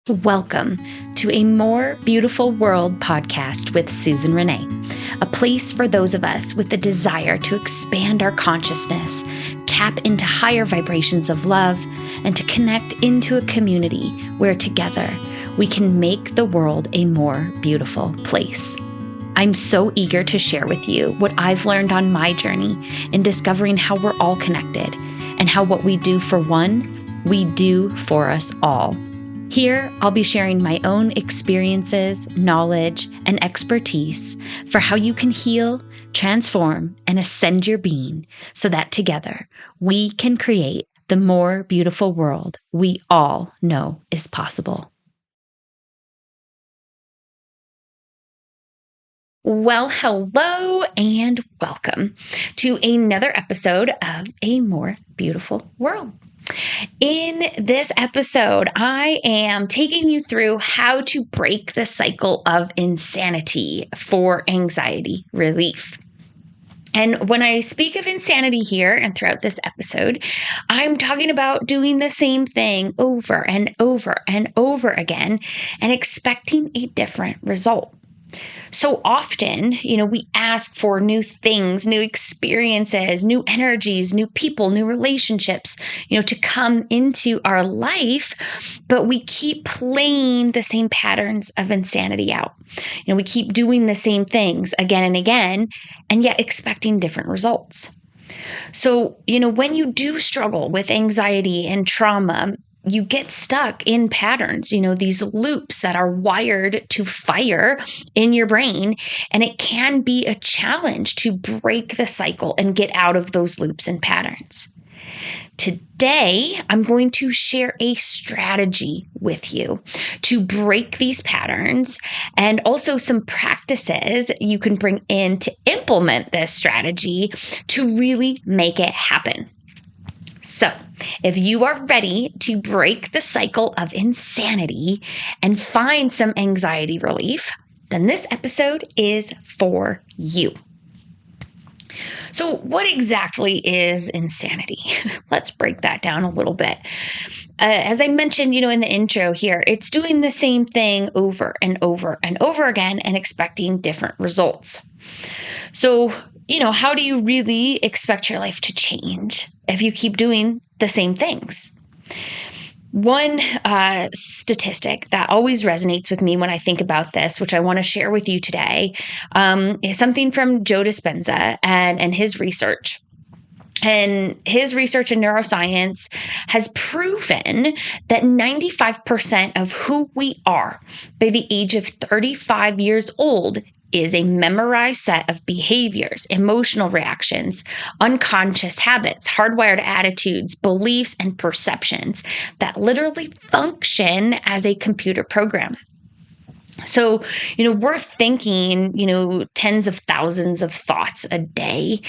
Welcome to A More Beautiful World podcast with Susan Renee, a place for those of us with the desire to expand our consciousness, tap into higher vibrations of love, and to connect into a community where together we can make the world a more beautiful place. I'm so eager to share with you what I've learned on my journey in discovering how we're all connected and how what we do for one, we do for us all. Here, I'll be sharing my own experiences, knowledge, and expertise for how you can heal, transform, and ascend your being so that together we can create the more beautiful world we all know is possible. Well, hello and welcome to another episode of A More Beautiful World. In this episode, I am taking you through how to break the cycle of insanity for anxiety relief. And when I speak of insanity here and throughout this episode, I'm talking about doing the same thing over and over and over again and expecting a different result. So often, we ask for new things, new experiences, new energies, new people, new relationships, to come into our life, but we keep playing the same patterns of insanity out. We keep doing the same things again and again, and yet expecting different results. So, when you do struggle with anxiety and trauma, you get stuck in patterns, these loops that are wired to fire in your brain. And it can be a challenge to break the cycle and get out of those loops and patterns. Today, I'm going to share a strategy with you to break these patterns and also some practices you can bring in to implement this strategy to really make it happen. So, if you are ready to break the cycle of insanity and find some anxiety relief, then this episode is for you. So, what exactly is insanity? Let's break that down a little bit. As I mentioned, in the intro here, it's doing the same thing over and over and over again and expecting different results. So, how do you really expect your life to change if you keep doing the same things? One statistic that always resonates with me when I think about this, which I want to share with you today, is something from Joe Dispenza and his research. And his research in neuroscience has proven that 95% of who we are by the age of 35 years old is a memorized set of behaviors, emotional reactions, unconscious habits, hardwired attitudes, beliefs, and perceptions that literally function as a computer program. So, we're thinking, tens of thousands of thoughts a day.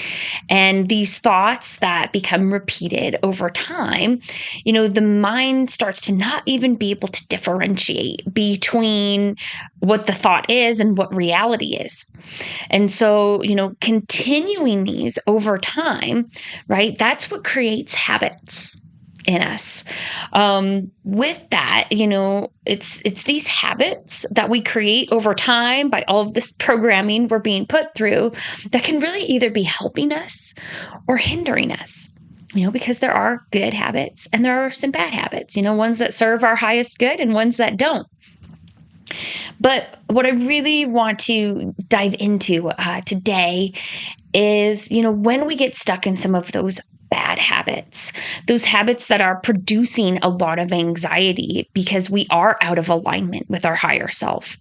And these thoughts that become repeated over time, the mind starts to not even be able to differentiate between what the thought is and what reality is. And so, continuing these over time, right, that's what creates habits in us. With that, it's these habits that we create over time by all of this programming we're being put through that can really either be helping us or hindering us. Because there are good habits and there are some bad habits, ones that serve our highest good and ones that don't. But what I really want to dive into today is, when we get stuck in some of those bad habits, those habits that are producing a lot of anxiety because we are out of alignment with our higher self,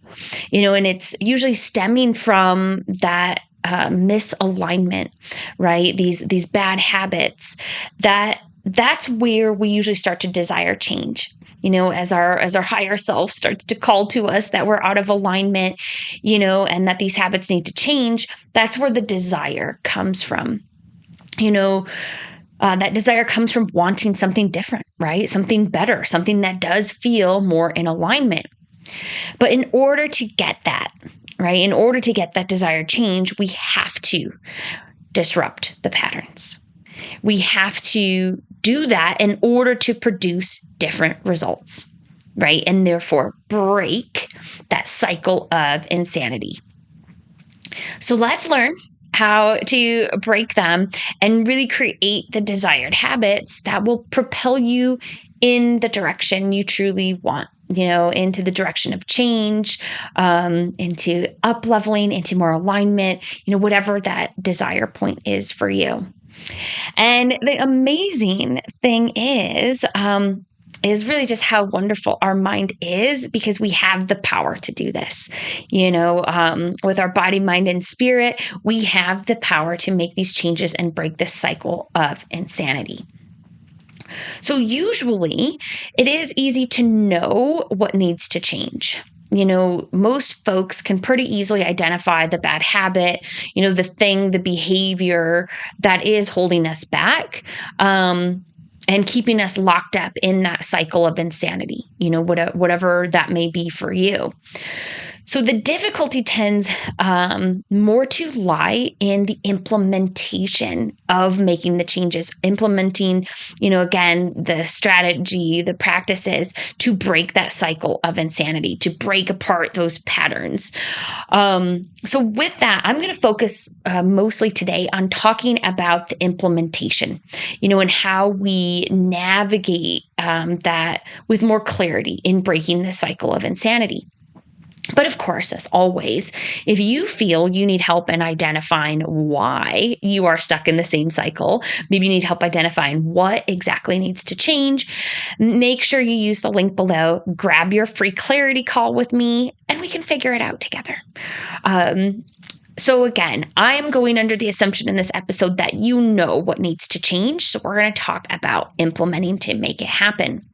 and it's usually stemming from that misalignment, right? These bad habits that's where we usually start to desire change. As our higher self starts to call to us that we're out of alignment, and that these habits need to change, that's where the desire comes from. That desire comes from wanting something different, right? Something better, something that does feel more in alignment. But in order to get that, right, in order to get that desired change, we have to disrupt the patterns. We have to do that in order to produce different results. right? And therefore break that cycle of insanity. So let's learn how to break them and really create the desired habits that will propel you in the direction you truly want, into the direction of change, into up leveling, into more alignment, whatever that desire point is for you. And the amazing thing is really just how wonderful our mind is, because we have the power to do this. With our body, mind, and spirit, we have the power to make these changes and break this cycle of insanity. So usually it is easy to know what needs to change. Most folks can pretty easily identify the bad habit, the thing, the behavior that is holding us back, and keeping us locked up in that cycle of insanity, whatever that may be for you. So the difficulty tends more to lie in the implementation of making the changes, implementing, again, the strategy, the practices to break that cycle of insanity, to break apart those patterns. So with that, I'm going to focus mostly today on talking about the implementation, and how we navigate that with more clarity in breaking the cycle of insanity. But of course, as always, if you feel you need help in identifying why you are stuck in the same cycle, maybe you need help identifying what exactly needs to change, make sure you use the link below, grab your free clarity call with me, and we can figure it out together. So again, I'm going under the assumption in this episode that you know what needs to change. So we're going to talk about implementing to make it happen.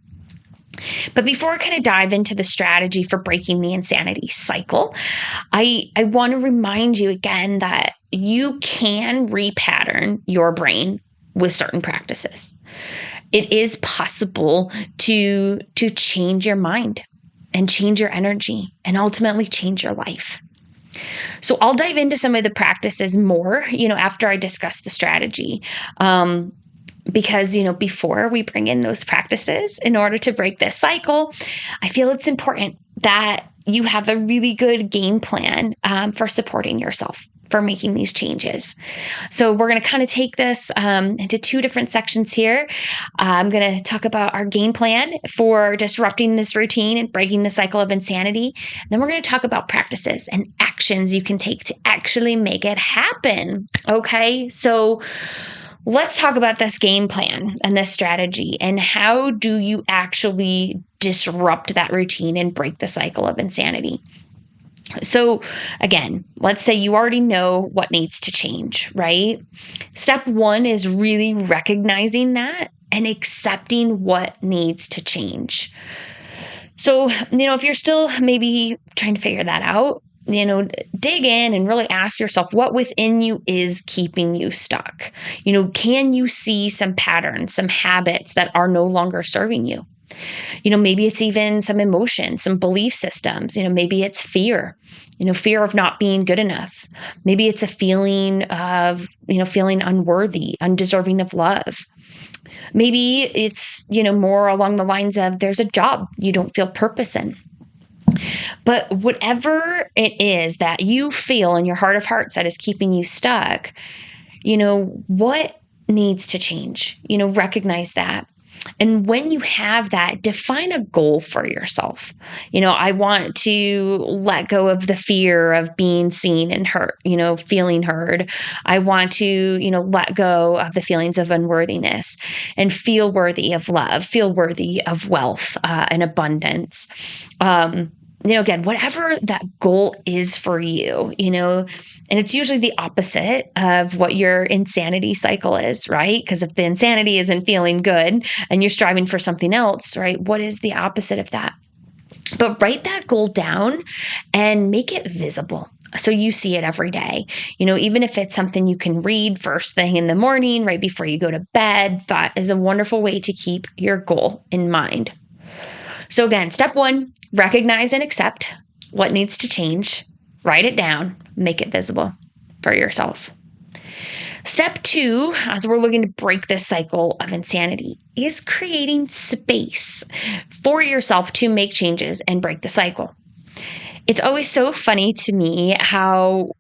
But before I kind of dive into the strategy for breaking the insanity cycle, I want to remind you again that you can repattern your brain with certain practices. It is possible to change your mind and change your energy and ultimately change your life. So I'll dive into some of the practices more, after I discuss the strategy. Because, before we bring in those practices in order to break this cycle, I feel it's important that you have a really good game plan for supporting yourself, for making these changes. So we're going to kind of take this into two different sections here. I'm going to talk about our game plan for disrupting this routine and breaking the cycle of insanity. Then we're going to talk about practices and actions you can take to actually make it happen. Okay, so let's talk about this game plan and this strategy, and how do you actually disrupt that routine and break the cycle of insanity. So again, let's say you already know what needs to change, right? Step one is really recognizing that and accepting what needs to change. So, if you're still maybe trying to figure that out, dig in and really ask yourself what within you is keeping you stuck. Can you see some patterns, some habits that are no longer serving you? Maybe it's even some emotion, some belief systems. Maybe it's fear, fear of not being good enough. Maybe it's a feeling of, feeling unworthy, undeserving of love. Maybe it's, more along the lines of there's a job you don't feel purpose in. But whatever it is that you feel in your heart of hearts that is keeping you stuck, what needs to change? Recognize that. And when you have that, define a goal for yourself. I want to let go of the fear of being seen and heard, feeling heard. I want to, let go of the feelings of unworthiness and feel worthy of love, feel worthy of wealth and abundance. Again, whatever that goal is for you, and it's usually the opposite of what your insanity cycle is, right? Because if the insanity isn't feeling good and you're striving for something else, right? What is the opposite of that? But write that goal down and make it visible, so you see it every day. Even if it's something you can read first thing in the morning, right before you go to bed, that is a wonderful way to keep your goal in mind. So again, step one, recognize and accept what needs to change, write it down, make it visible for yourself. Step 2, as we're looking to break this cycle of insanity, is creating space for yourself to make changes and break the cycle. It's always so funny to me how,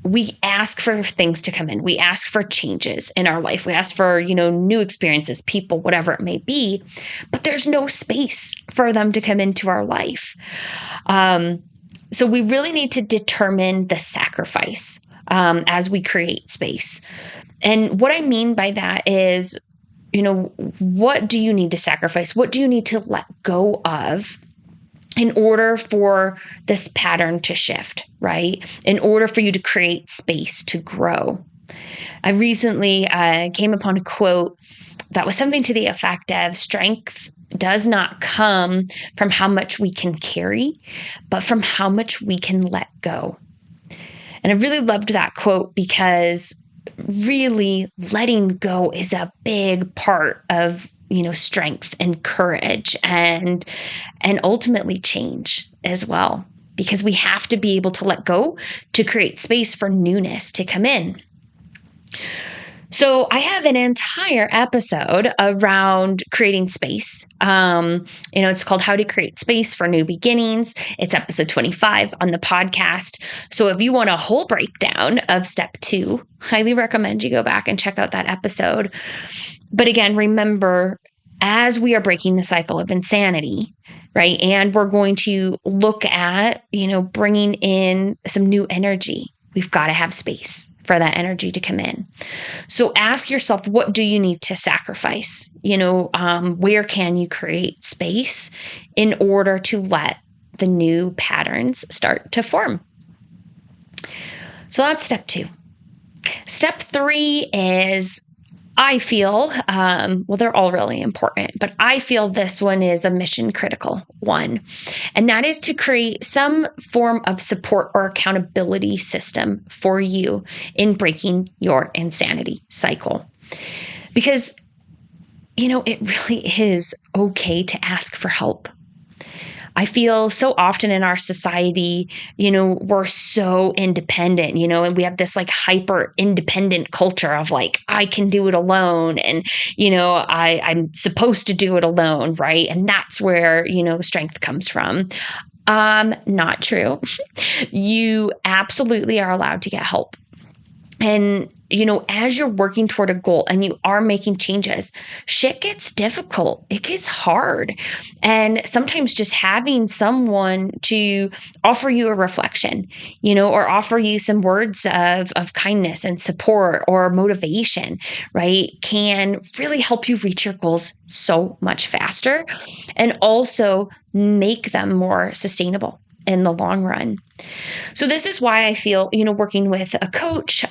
we ask for things to come in. We ask for changes in our life. We ask for, new experiences, people, whatever it may be, but there's no space for them to come into our life. So we really need to determine the sacrifice as we create space. And what I mean by that is, what do you need to sacrifice? What do you need to let go of in order for this pattern to shift, right? In order for you to create space to grow? I recently came upon a quote that was something to the effect of strength does not come from how much we can carry, but from how much we can let go. And I really loved that quote because really letting go is a big part of, strength and courage and ultimately change as well, because we have to be able to let go to create space for newness to come in. So I have an entire episode around creating space. It's called How to Create Space for New Beginnings. It's episode 25 on the podcast. So if you want a whole breakdown of step 2, highly recommend you go back and check out that episode. But again, remember, as we are breaking the cycle of insanity, right? And we're going to look at, bringing in some new energy. We've got to have space for that energy to come in. So ask yourself, what do you need to sacrifice? Where can you create space in order to let the new patterns start to form? So that's step 2. Step 3 is, I feel, they're all really important, but I feel this one is a mission critical one. And that is to create some form of support or accountability system for you in breaking your insanity cycle. Because, it really is okay to ask for help. I feel so often in our society, we're so independent, and we have this like hyper independent culture of like, I can do it alone. And, I'm supposed to do it alone. Right. And that's where, strength comes from. Not true. You absolutely are allowed to get help. And, as you're working toward a goal and you are making changes, shit gets difficult. It gets hard. And sometimes just having someone to offer you a reflection, or offer you some words of kindness and support or motivation, right, can really help you reach your goals so much faster and also make them more sustainable in the long run. So this is why I feel, working with a coach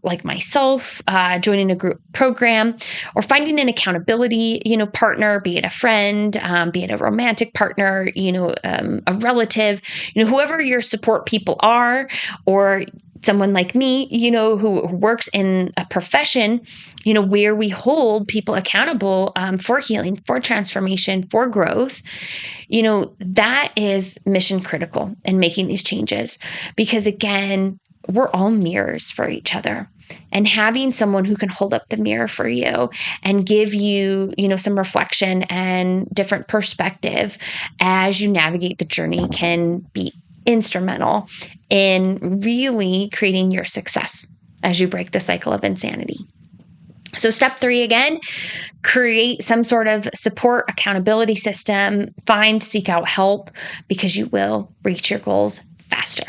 like myself, joining a group program, or finding an accountability, partner, be it a friend, be it a romantic partner, a relative, whoever your support people are, or someone like me, who works in a profession, where we hold people accountable for healing, for transformation, for growth, that is mission critical in making these changes. Because again, we're all mirrors for each other. And having someone who can hold up the mirror for you and give you, some reflection and different perspective as you navigate the journey can be instrumental in really creating your success as you break the cycle of insanity. So step 3, again, create some sort of support accountability system, seek out help, because you will reach your goals faster.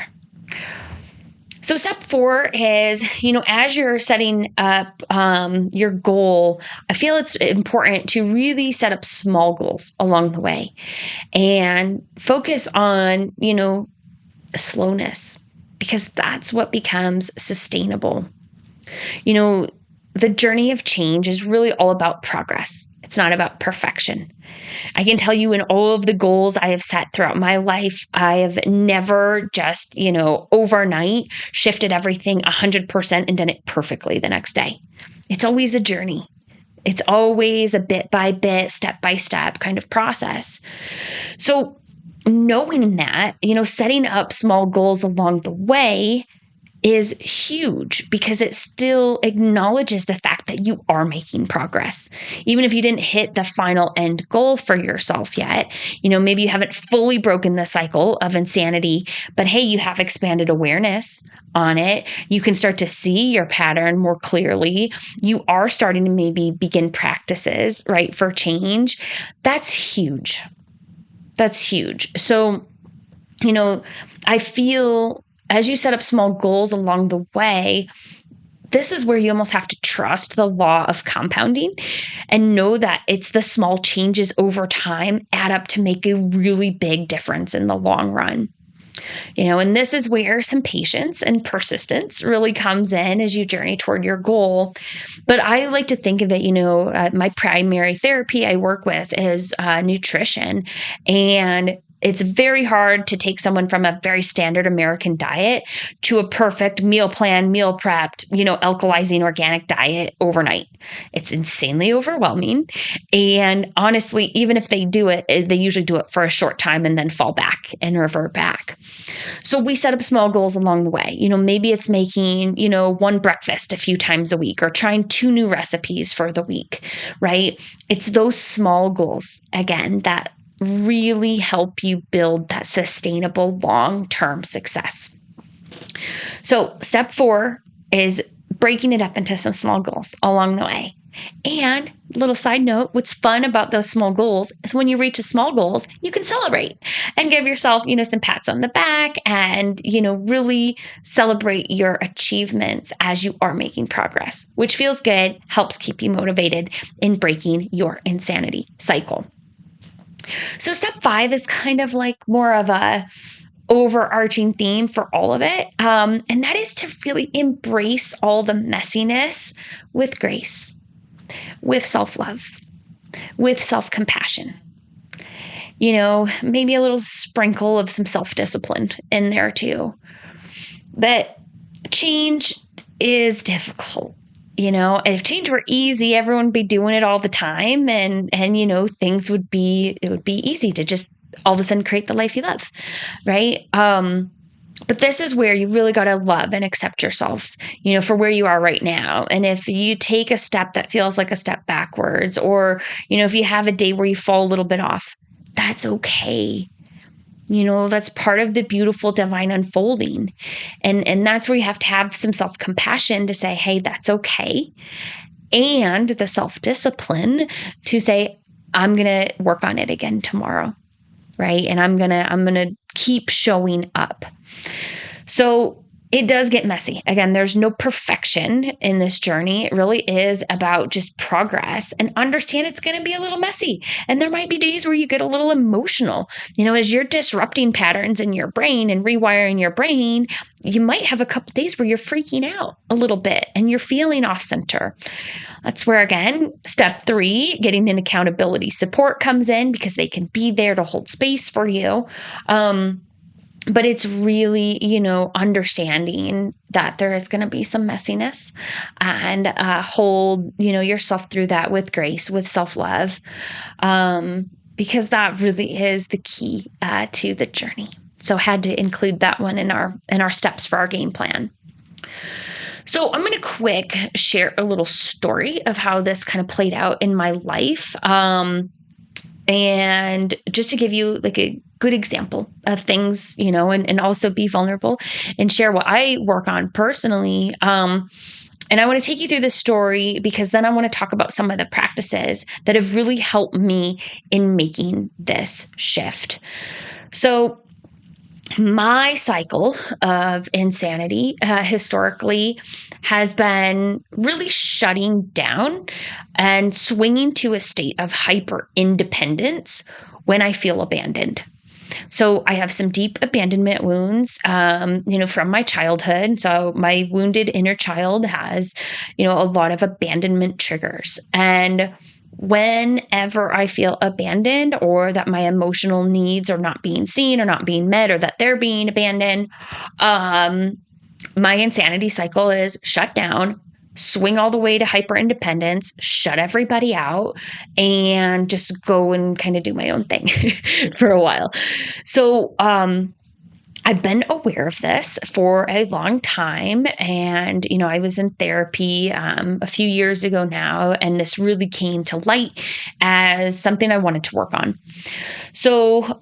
So step 4 is, as you're setting up your goal, I feel it's important to really set up small goals along the way and focus on, slowness, because that's what becomes sustainable. The journey of change is really all about progress. It's not about perfection. I can tell you, in all of the goals I have set throughout my life, I have never just, overnight shifted everything 100% and done it perfectly the next day. It's always a journey. It's always a bit by bit, step by step kind of process. So knowing that, setting up small goals along the way is huge because it still acknowledges the fact that you are making progress. Even if you didn't hit the final end goal for yourself yet, maybe you haven't fully broken the cycle of insanity, but hey, you have expanded awareness on it. You can start to see your pattern more clearly. You are starting to maybe begin practices, right, for change. That's huge. That's huge. So, I feel as you set up small goals along the way, this is where you almost have to trust the law of compounding and know that it's the small changes over time add up to make a really big difference in the long run. And this is where some patience and persistence really comes in as you journey toward your goal. But I like to think of it, my primary therapy I work with is nutrition. And it's very hard to take someone from a very standard American diet to a perfect meal plan, meal prepped, alkalizing organic diet overnight. It's insanely overwhelming. And honestly, even if they do it, they usually do it for a short time and then fall back and revert back. So we set up small goals along the way. Maybe it's making, one breakfast a few times a week or trying 2 new recipes for the week, right? It's those small goals, again, that really help you build that sustainable long-term success. So step 4 is breaking it up into some small goals along the way. And little side note, what's fun about those small goals is when you reach the small goals, you can celebrate and give yourself, some pats on the back and, really celebrate your achievements as you are making progress, which feels good, helps keep you motivated in breaking your insanity cycle. So step 5 is kind of like more of a overarching theme for all of it. And that is to really embrace all the messiness with grace, with self-love, with self-compassion. Maybe a little sprinkle of some self-discipline in there too. But change is difficult. If change were easy, everyone would be doing it all the time. And things would be easy to just all of a sudden create the life you love. Right. But this is where you really got to love and accept yourself, for where you are right now. And if you take a step that feels like a step backwards, or, if you have a day where you fall a little bit off, that's okay. That's part of the beautiful divine unfolding. And that's where you have to have some self-compassion to say, hey, that's okay. And the self-discipline to say, I'm going to work on it again tomorrow. Right. And I'm going to keep showing up. So it does get messy. Again, there's no perfection in this journey. It really is about just progress, and understand it's going to be a little messy. And there might be days where you get a little emotional. As you're disrupting patterns in your brain and rewiring your brain, you might have a couple days where you're freaking out a little bit and you're feeling off center. That's where, again, step 3, getting an accountability support comes in, because they can be there to hold space for you. But it's really, understanding that there is going to be some messiness, and hold, yourself through that with grace, with self-love, because that really is the key to the journey. So had to include that one in our steps for our game plan. So I'm going to quick share a little story of how this kind of played out in my life. And just to give you like a good example of things, and also be vulnerable and share what I work on personally. And I want to take you through this story because then I want to talk about some of the practices that have really helped me in making this shift. So my cycle of insanity historically has been really shutting down and swinging to a state of hyper independence when I feel abandoned. So I have some deep abandonment wounds, from my childhood. So my wounded inner child has, a lot of abandonment triggers. And whenever I feel abandoned, or that my emotional needs are not being seen or not being met, or that they're being abandoned, my insanity cycle is shut down, swing all the way to hyper independence, shut everybody out, and just go and kind of do my own thing for a while. So, I've been aware of this for a long time. And, I was in therapy a few years ago now, and this really came to light as something I wanted to work on. So,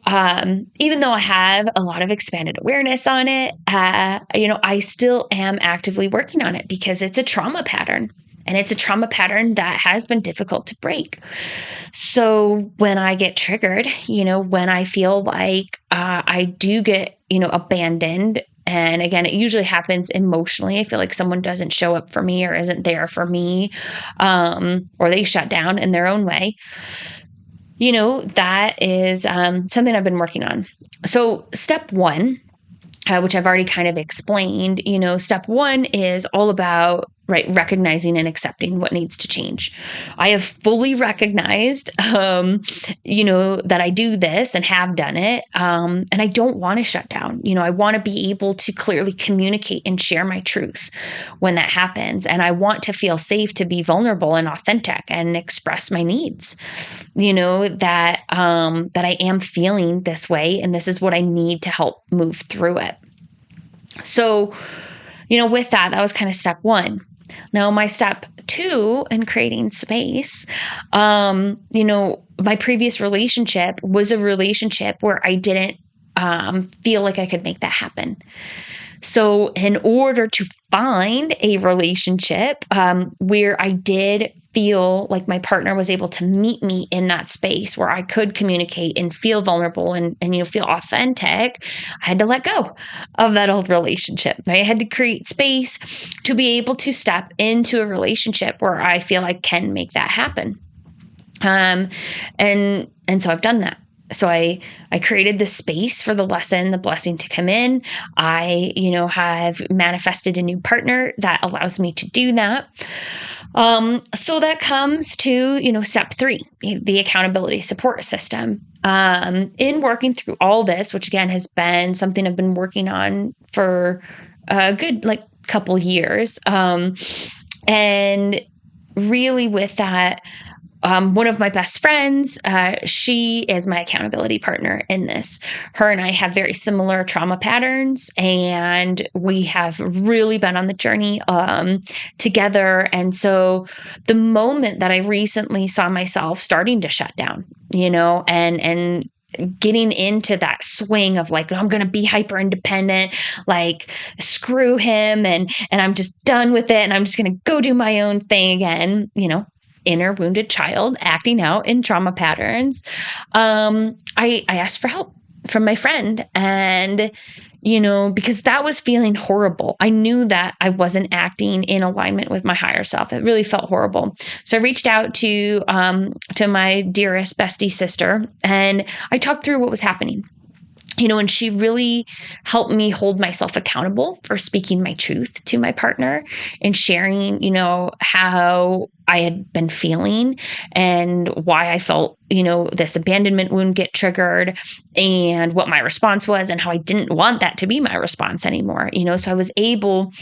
even though I have a lot of expanded awareness on it, I still am actively working on it because it's a trauma pattern. And it's a trauma pattern that has been difficult to break. So when I get triggered, when I feel like I do get, abandoned, and again, it usually happens emotionally. I feel like someone doesn't show up for me or isn't there for me, or they shut down in their own way. That is something I've been working on. So step one, which I've already kind of explained, step one is all about, right, recognizing and accepting what needs to change. I have fully recognized, that I do this and have done it. And I don't want to shut down. I want to be able to clearly communicate and share my truth when that happens. And I want to feel safe to be vulnerable and authentic and express my needs, that I am feeling this way. And this is what I need to help move through it. So, with that was kind of step one. Now, my step two in creating space, my previous relationship was a relationship where I didn't feel like I could make that happen. So in order to find a relationship where I did feel like my partner was able to meet me in that space where I could communicate and feel vulnerable and feel authentic, I had to let go of that old relationship. Right? I had to create space to be able to step into a relationship where I feel I can make that happen. And so I've done that. So I created this space for the blessing to come in. I, have manifested a new partner that allows me to do that. So that comes to, step three, the accountability support system. In working through all this, which again has been something I've been working on for a good couple years. And really with that, one of my best friends, she is my accountability partner in this. Her and I have very similar trauma patterns, and we have really been on the journey together. And so the moment that I recently saw myself starting to shut down, and getting into that swing of I'm going to be hyper independent, screw him. And I'm just done with it. And I'm just going to go do my own thing again, inner wounded child acting out in trauma patterns. I asked for help from my friend, and because that was feeling horrible. I knew that I wasn't acting in alignment with my higher self. It really felt horrible. So I reached out to my dearest bestie sister, and I talked through what was happening. And she really helped me hold myself accountable for speaking my truth to my partner and sharing, how I had been feeling and why I felt, this abandonment wound get triggered and what my response was and how I didn't want that to be my response anymore. So I was able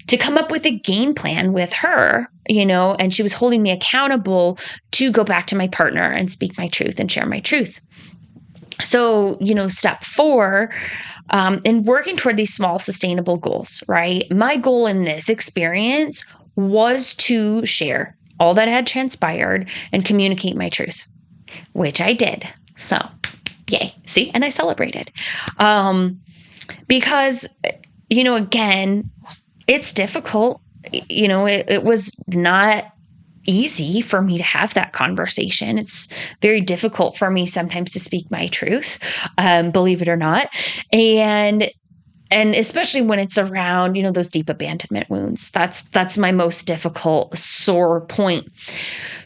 to come up with a game plan with her, and she was holding me accountable to go back to my partner and speak my truth and share my truth. So, step four, in working toward these small sustainable goals, right? My goal in this experience was to share all that had transpired and communicate my truth, which I did. So, yay. See, and I celebrated. Because, again, it's difficult. It was not easy for me to have that conversation. It's very difficult for me sometimes to speak my truth, believe it or not. And especially when it's around, those deep abandonment wounds, that's my most difficult sore point.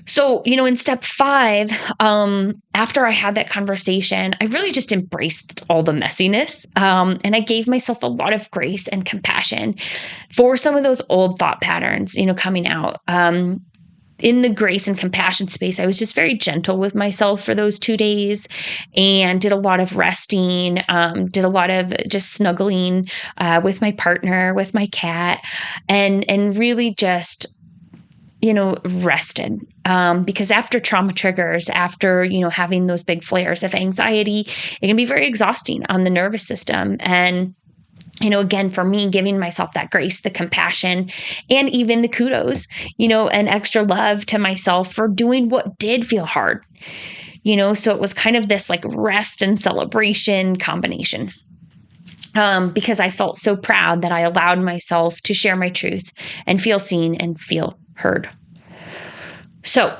So, in step five, after I had that conversation, I really just embraced all the messiness. And I gave myself a lot of grace and compassion for some of those old thought patterns, coming out. In the grace and compassion space, I was just very gentle with myself for those 2 days and did a lot of resting, did a lot of just snuggling with my partner, with my cat, and really just, rested. Because after trauma triggers, after, having those big flares of anxiety, it can be very exhausting on the nervous system. And, again, for me, giving myself that grace, the compassion, and even the kudos, and extra love to myself for doing what did feel hard, so it was kind of this like rest and celebration combination. Because I felt so proud that I allowed myself to share my truth and feel seen and feel heard. So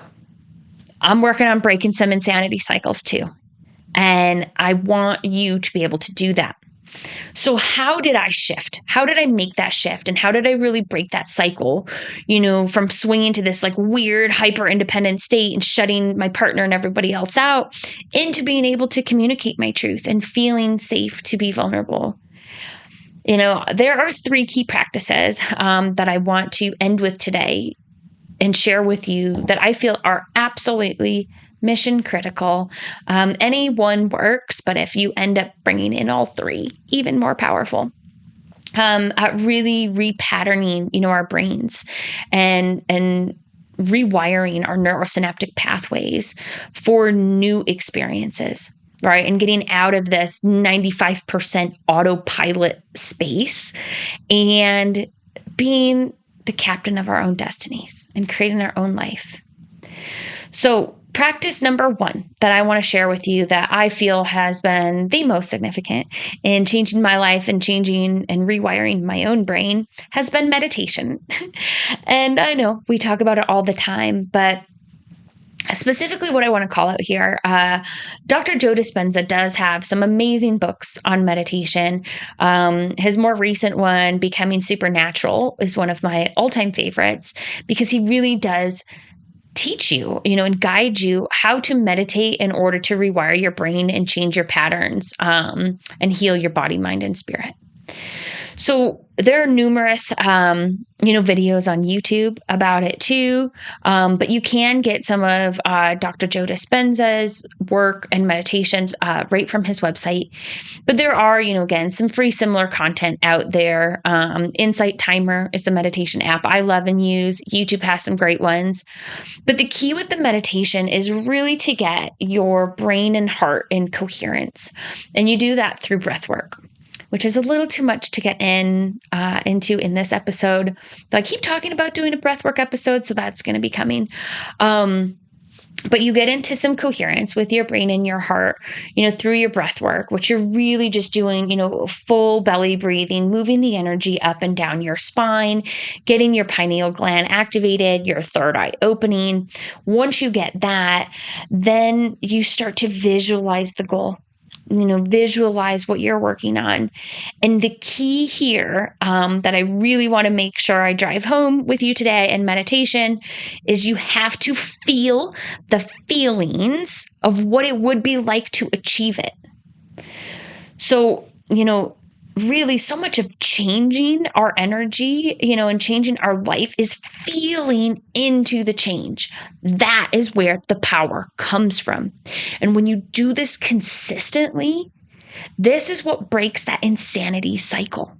I'm working on breaking some insanity cycles too. And I want you to be able to do that. So how did I shift? How did I make that shift? And how did I really break that cycle, from swinging to this like weird hyper independent state and shutting my partner and everybody else out into being able to communicate my truth and feeling safe to be vulnerable? There are 3 key practices that I want to end with today and share with you that I feel are absolutely mission critical. Any one works, but if you end up bringing in all 3, even more powerful. At really repatterning, our brains and rewiring our neurosynaptic pathways for new experiences, right? And getting out of this 95% autopilot space and being the captain of our own destinies and creating our own life. So practice number 1 that I want to share with you that I feel has been the most significant in changing my life and changing and rewiring my own brain has been meditation. And I know we talk about it all the time, but specifically what I want to call out here, Dr. Joe Dispenza does have some amazing books on meditation. His more recent one, Becoming Supernatural, is one of my all-time favorites because he really does teach you, and guide you how to meditate in order to rewire your brain and change your patterns, and heal your body, mind, and spirit. So there are numerous, videos on YouTube about it too. But you can get some of Dr. Joe Dispenza's work and meditations right from his website. But there are, again, some free similar content out there. Insight Timer is the meditation app I love and use. YouTube has some great ones. But the key with the meditation is really to get your brain and heart in coherence. And you do that through breath work, which is a little too much to get into in this episode. But I keep talking about doing a breathwork episode, so that's going to be coming. But you get into some coherence with your brain and your heart, through your breath work, which you're really just doing, full belly breathing, moving the energy up and down your spine, getting your pineal gland activated, your third eye opening. Once you get that, then you start to visualize the goal. Visualize what you're working on. And the key here that I really want to make sure I drive home with you today in meditation is you have to feel the feelings of what it would be like to achieve it. So, really so much of changing our energy, and changing our life is feeling into the change. That is where the power comes from. And when you do this consistently, this is what breaks that insanity cycle,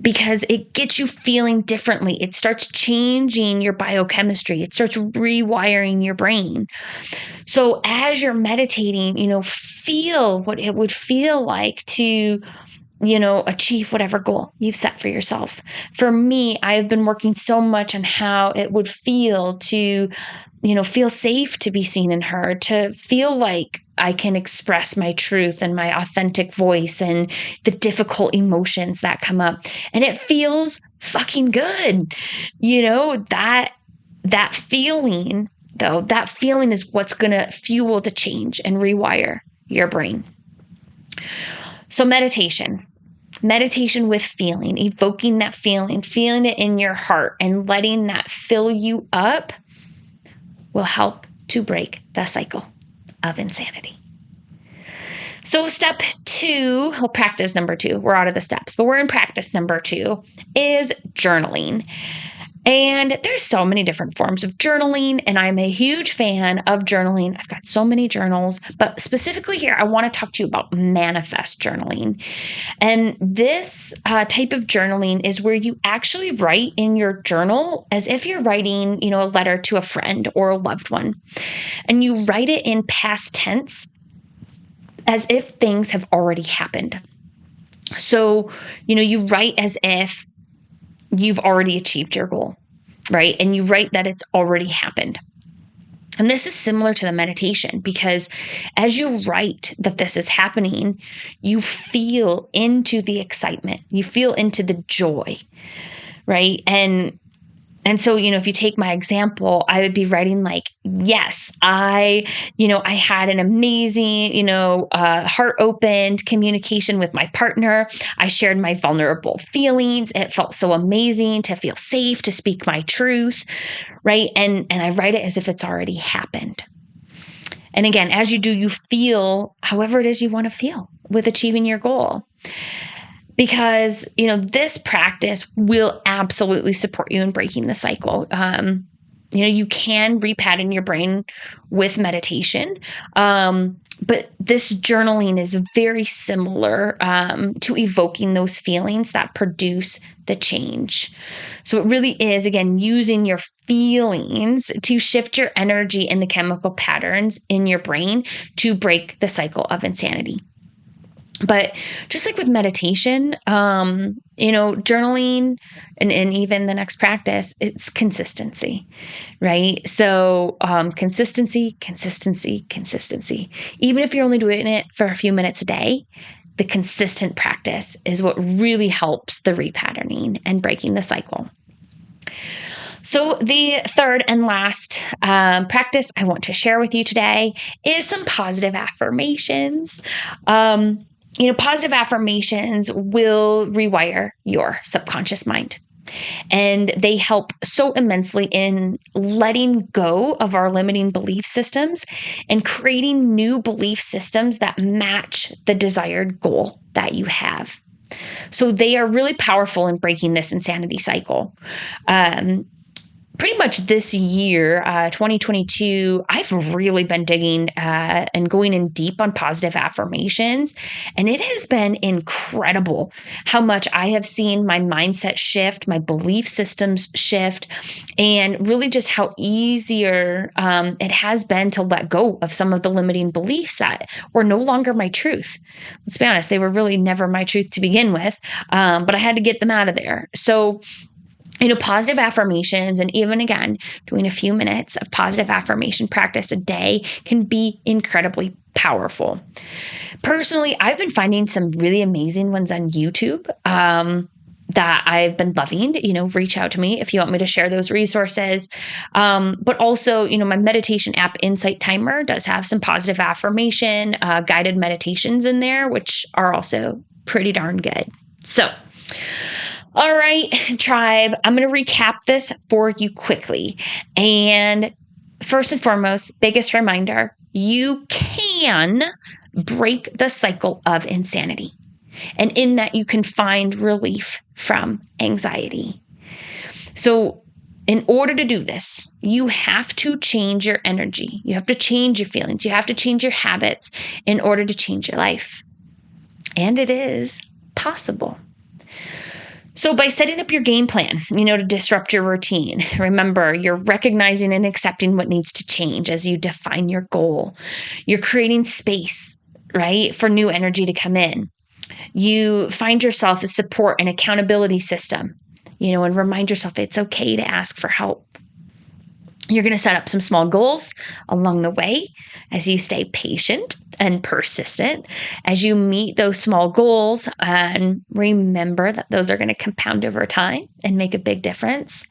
because it gets you feeling differently. It starts changing your biochemistry. It starts rewiring your brain. So as you're meditating, feel what it would feel like to achieve whatever goal you've set for yourself. For me, I've been working so much on how it would feel to, feel safe to be seen and heard, to feel like I can express my truth and my authentic voice and the difficult emotions that come up. And it feels fucking good. That feeling, though, that feeling is what's going to fuel the change and rewire your brain. So meditation with feeling, evoking that feeling, feeling it in your heart and letting that fill you up will help to break the cycle of insanity. So step 2, or practice number 2, we're out of the steps, but we're in practice number 2, is journaling. And there's so many different forms of journaling, and I'm a huge fan of journaling. I've got so many journals, but specifically here, I want to talk to you about manifest journaling. And this type of journaling is where you actually write in your journal as if you're writing, a letter to a friend or a loved one. And you write it in past tense as if things have already happened. So, you write as if you've already achieved your goal, right? And you write that it's already happened. And this is similar to the meditation because as you write that this is happening, you feel into the excitement, you feel into the joy, right? And so, if you take my example, I would be writing like, yes, I had an amazing, heart opened communication with my partner. I shared my vulnerable feelings. It felt so amazing to feel safe, to speak my truth, right? And I write it as if it's already happened. And again, as you do, you feel however it is you want to feel with achieving your goal. Because, this practice will absolutely support you in breaking the cycle. You can repattern your brain with meditation. But this journaling is very similar to evoking those feelings that produce the change. So it really is, again, using your feelings to shift your energy and the chemical patterns in your brain to break the cycle of insanity. But just like with meditation, journaling and even the next practice, it's consistency, right? So consistency. Even if you're only doing it for a few minutes a day, the consistent practice is what really helps the repatterning and breaking the cycle. So the third and last practice I want to share with you today is some positive affirmations. Positive affirmations will rewire your subconscious mind. And they help so immensely in letting go of our limiting belief systems and creating new belief systems that match the desired goal that you have. So they are really powerful in breaking this insanity cycle. Pretty much this year, 2022, I've really been digging and going in deep on positive affirmations. And it has been incredible how much I have seen my mindset shift, my belief systems shift, and really just how easier it has been to let go of some of the limiting beliefs that were no longer my truth. Let's be honest, they were really never my truth to begin with, but I had to get them out of there. So positive affirmations, and even again, doing a few minutes of positive affirmation practice a day can be incredibly powerful. Personally, I've been finding some really amazing ones on YouTube that I've been loving. Reach out to me if you want me to share those resources. But also, my meditation app, Insight Timer, does have some positive affirmation guided meditations in there, which are also pretty darn good. So, all right, tribe, I'm going to recap this for you quickly. And first and foremost, biggest reminder, you can break the cycle of insanity. And in that, you can find relief from anxiety. So in order to do this, you have to change your energy. You have to change your feelings. You have to change your habits in order to change your life. And it is possible. So by setting up your game plan, to disrupt your routine, remember, you're recognizing and accepting what needs to change as you define your goal. You're creating space, right, for new energy to come in. You find yourself a support and accountability system, and remind yourself it's okay to ask for help. You're going to set up some small goals along the way as you stay patient and persistent as you meet those small goals, and remember that those are going to compound over time and make a big difference.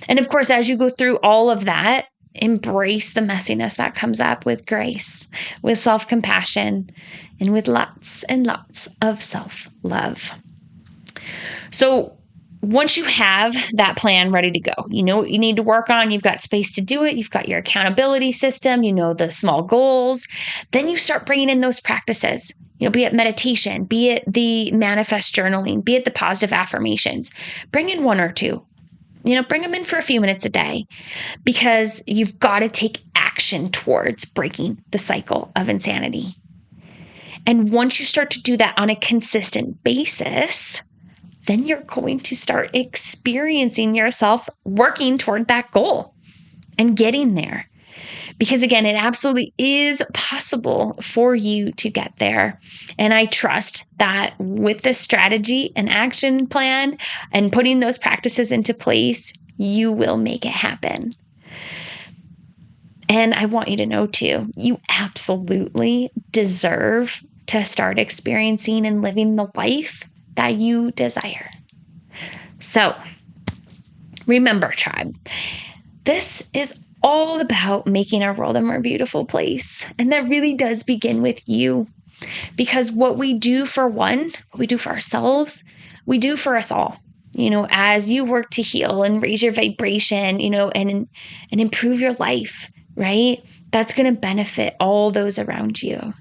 And of course, as you go through all of that, embrace the messiness that comes up with grace, with self-compassion, and with lots and lots of self-love. So once you have that plan ready to go, you know what you need to work on, you've got space to do it, you've got your accountability system, the small goals, then you start bringing in those practices, be it meditation, be it the manifest journaling, be it the positive affirmations. Bring in one or two. Bring them in for a few minutes a day, because you've got to take action towards breaking the cycle of insanity. And once you start to do that on a consistent basis, then you're going to start experiencing yourself working toward that goal and getting there. Because again, it absolutely is possible for you to get there. And I trust that with the strategy and action plan and putting those practices into place, you will make it happen. And I want you to know too, you absolutely deserve to start experiencing and living the life that you desire. So remember, tribe, this is all about making our world a more beautiful place. And that really does begin with you, because what we do for one, what we do for ourselves, we do for us all. As you work to heal and raise your vibration, and improve your life, right? That's going to benefit all those around you.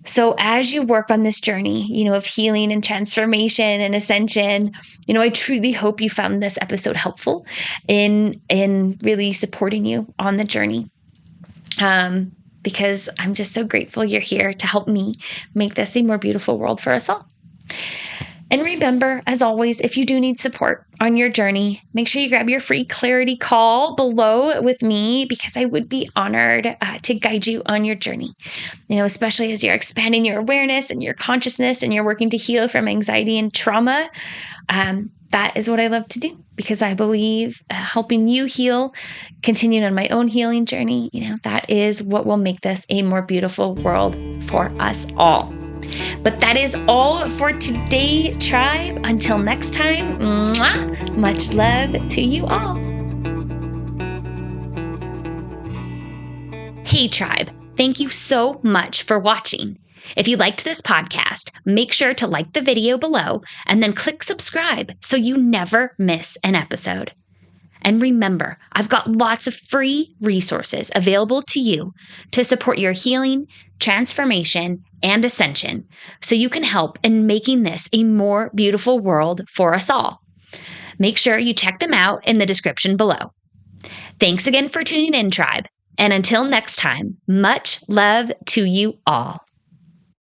So as you work on this journey, of healing and transformation and ascension, I truly hope you found this episode helpful in really supporting you on the journey. Because I'm just so grateful you're here to help me make this a more beautiful world for us all. And remember, as always, if you do need support on your journey, make sure you grab your free clarity call below with me, because I would be honored to guide you on your journey, especially as you're expanding your awareness and your consciousness and you're working to heal from anxiety and trauma. That is what I love to do, because I believe helping you heal, continuing on my own healing journey, that is what will make this a more beautiful world for us all. But that is all for today, tribe. Until next time, much love to you all. Hey, tribe. Thank you so much for watching. If you liked this podcast, make sure to like the video below and then click subscribe so you never miss an episode. And remember, I've got lots of free resources available to you to support your healing, transformation, and ascension, so you can help in making this a more beautiful world for us all. Make sure you check them out in the description below. Thanks again for tuning in, tribe. And until next time, much love to you all.